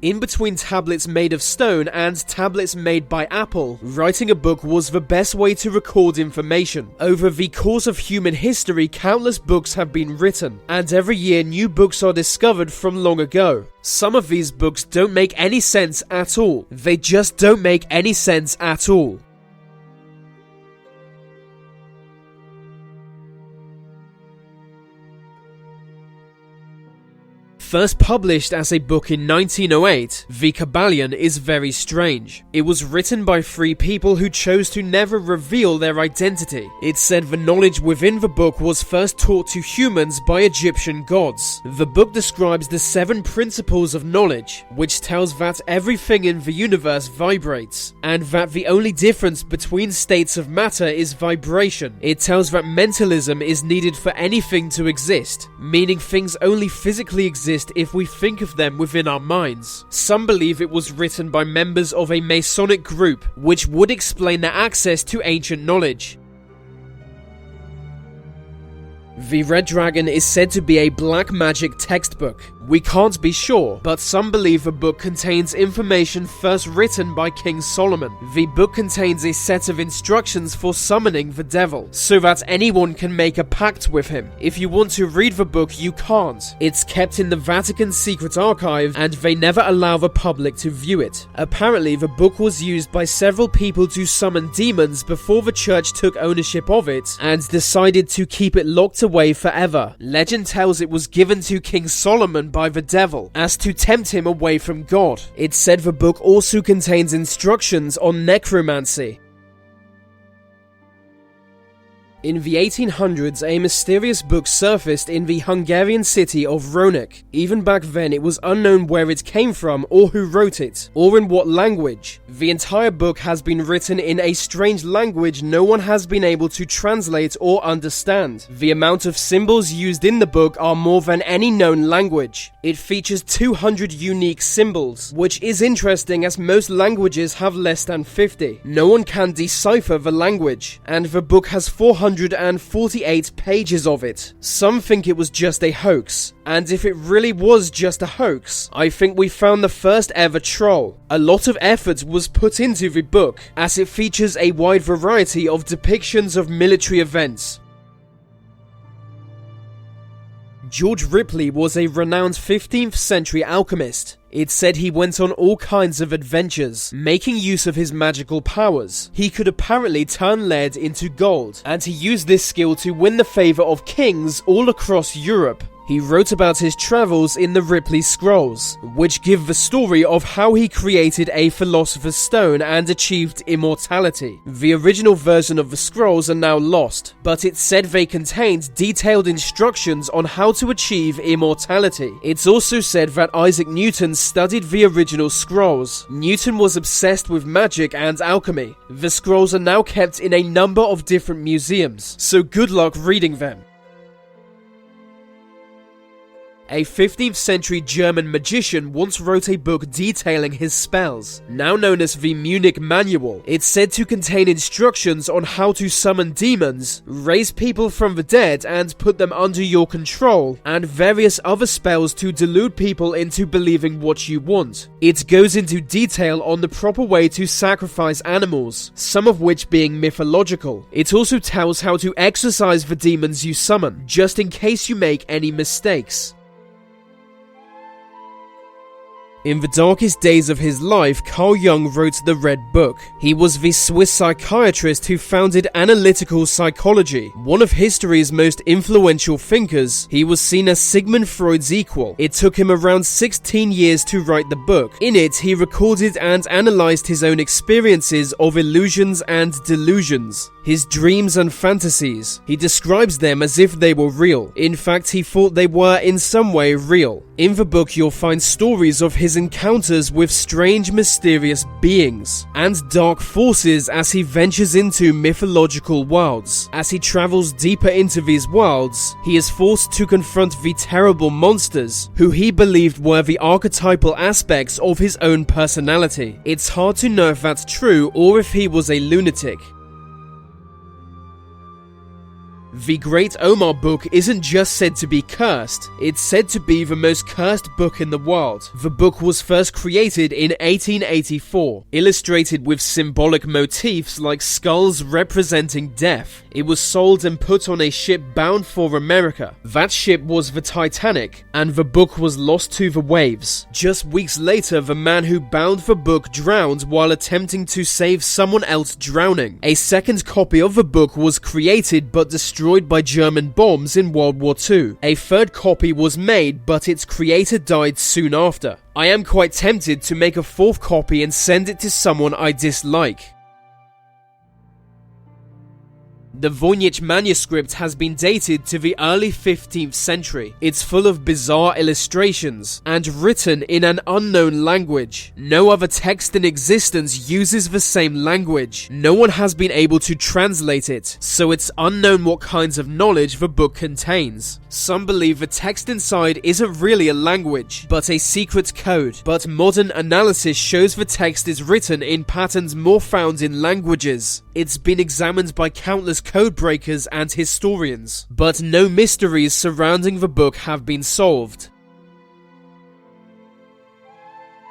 In between tablets made of stone and tablets made by Apple, writing a book was the best way to record information. Over the course of human history, countless books have been written, and every year new books are discovered from long ago. Some of these books don't make any sense at all. They just don't make any sense at all. First published as a book in 1908, Vica Balian is very strange. It was written by 3 people who chose to never reveal their identity. It's said the knowledge within the book was first taught to humans by Egyptian gods. The book describes the 7 principles of knowledge, which tells that everything in the universe vibrates, and that the only difference between states of matter is vibration. It tells that mentalism is needed for anything to exist, meaning things only physically exist if we think of them within our minds. Some believe it was written by members of a Masonic group, which would explain their access to ancient knowledge. The Red Dragon is said to be a black magic textbook. We can't be sure, but some believe the book contains information first written by King Solomon. The book contains a set of instructions for summoning the devil, so that anyone can make a pact with him. If you want to read the book, you can't. It's kept in the Vatican Secret Archive, and they never allow the public to view it. Apparently, the book was used by several people to summon demons before the church took ownership of it, and decided to keep it locked away forever. Legend tells it was given to King Solomon by the devil, as to tempt him away from God. It's said the book also contains instructions on necromancy. In the 1800s, a mysterious book surfaced in the Hungarian city of Voynich. Even back then, it was unknown where it came from, or who wrote it, or in what language. The entire book has been written in a strange language no one has been able to translate or understand. The amount of symbols used in the book are more than any known language. It features 200 unique symbols, which is interesting as most languages have less than 50. No one can decipher the language, and the book has 448 pages of it. Some think it was just a hoax, and if it really was just a hoax, I think we found the first ever troll. A lot of effort was put into the book, as it features a wide variety of depictions of military events. George Ripley was a renowned 15th century alchemist. It's said he went on all kinds of adventures, making use of his magical powers. He could apparently turn lead into gold, and he used this skill to win the favor of kings all across Europe. He wrote about his travels in the Ripley Scrolls, which give the story of how he created a philosopher's stone and achieved immortality. The original version of the scrolls are now lost, but it's said they contained detailed instructions on how to achieve immortality. It's also said that Isaac Newton studied the original scrolls. Newton was obsessed with magic and alchemy. The scrolls are now kept in a number of different museums, so good luck reading them. A 15th century German magician once wrote a book detailing his spells, now known as the Munich Manual. It's said to contain instructions on how to summon demons, raise people from the dead and put them under your control, and various other spells to delude people into believing what you want. It goes into detail on the proper way to sacrifice animals, some of which being mythological. It also tells how to exorcise the demons you summon, just in case you make any mistakes. In the darkest days of his life, Carl Jung wrote the Red Book. He was the Swiss psychiatrist who founded analytical psychology. One of history's most influential thinkers, he was seen as Sigmund Freud's equal. It took him around 16 years to write the book. In it, he recorded and analyzed his own experiences of illusions and delusions, his dreams and fantasies. He describes them as if they were real. In fact, he thought they were in some way real. In the book, you'll find stories of his encounters with strange, mysterious beings and dark forces as he ventures into mythological worlds. As he travels deeper into these worlds, he is forced to confront the terrible monsters who he believed were the archetypal aspects of his own personality. It's hard to know if that's true or if he was a lunatic. The Great Omar book isn't just said to be cursed, it's said to be the most cursed book in the world. The book was first created in 1884, illustrated with symbolic motifs like skulls representing death. It was sold and put on a ship bound for America. That ship was the Titanic, and the book was lost to the waves. Just weeks later, the man who bound the book drowned while attempting to save someone else drowning. A second copy of the book was created but destroyed by German bombs in World War II. A third copy was made, but its creator died soon after. I am quite tempted to make a fourth copy and send it to someone I dislike. The Voynich Manuscript has been dated to the early 15th century. It's full of bizarre illustrations and written in an unknown language. No other text in existence uses the same language. No one has been able to translate it, so it's unknown what kinds of knowledge the book contains. Some believe the text inside isn't really a language, but a secret code. But modern analysis shows the text is written in patterns more found in languages. It's been examined by countless code breakers and historians, but no mysteries surrounding the book have been solved.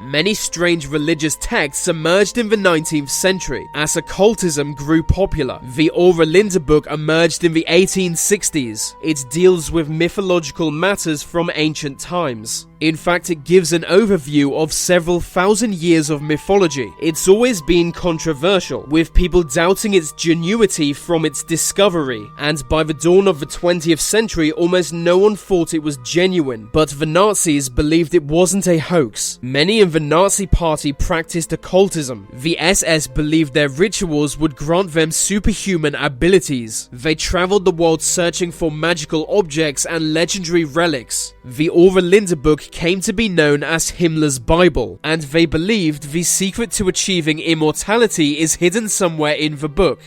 Many strange religious texts emerged in the 19th century as occultism grew popular. The Aura book emerged in the 1860s. It deals with mythological matters from ancient times. In fact, it gives an overview of several thousand years of mythology. It's always been controversial, with people doubting its genuity from its discovery, and by the dawn of the 20th century, almost no one thought it was genuine, but the Nazis believed it wasn't a hoax. Many in the Nazi party practiced occultism. The SS believed their rituals would grant them superhuman abilities. They traveled the world searching for magical objects and legendary relics. The Aura book came to be known as Himmler's Bible, and they believed the secret to achieving immortality is hidden somewhere in the book.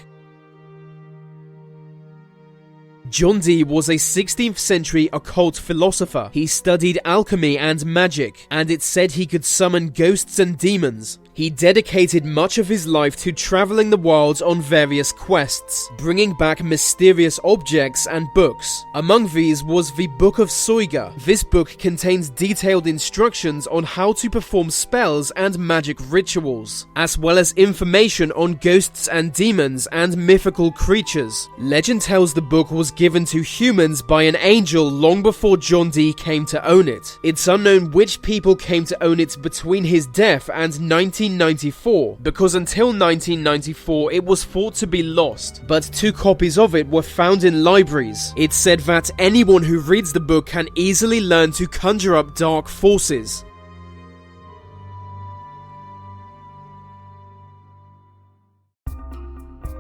John Dee was a 16th century occult philosopher. He studied alchemy and magic, and it's said he could summon ghosts and demons. He dedicated much of his life to traveling the world on various quests, bringing back mysterious objects and books. Among these was the Book of Saiga. This book contains detailed instructions on how to perform spells and magic rituals, as well as information on ghosts and demons and mythical creatures. Legend tells the book was given to humans by an angel long before John Dee came to own it. It's unknown which people came to own it between his death and 1994, because until 1994 it was thought to be lost, but 2 copies of it were found in libraries. It's said that anyone who reads the book can easily learn to conjure up dark forces.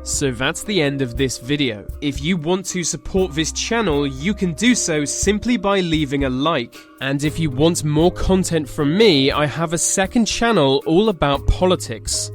So that's the end of this video. If you want to support this channel, you can do so simply by leaving a like. And if you want more content from me, I have a second channel all about politics.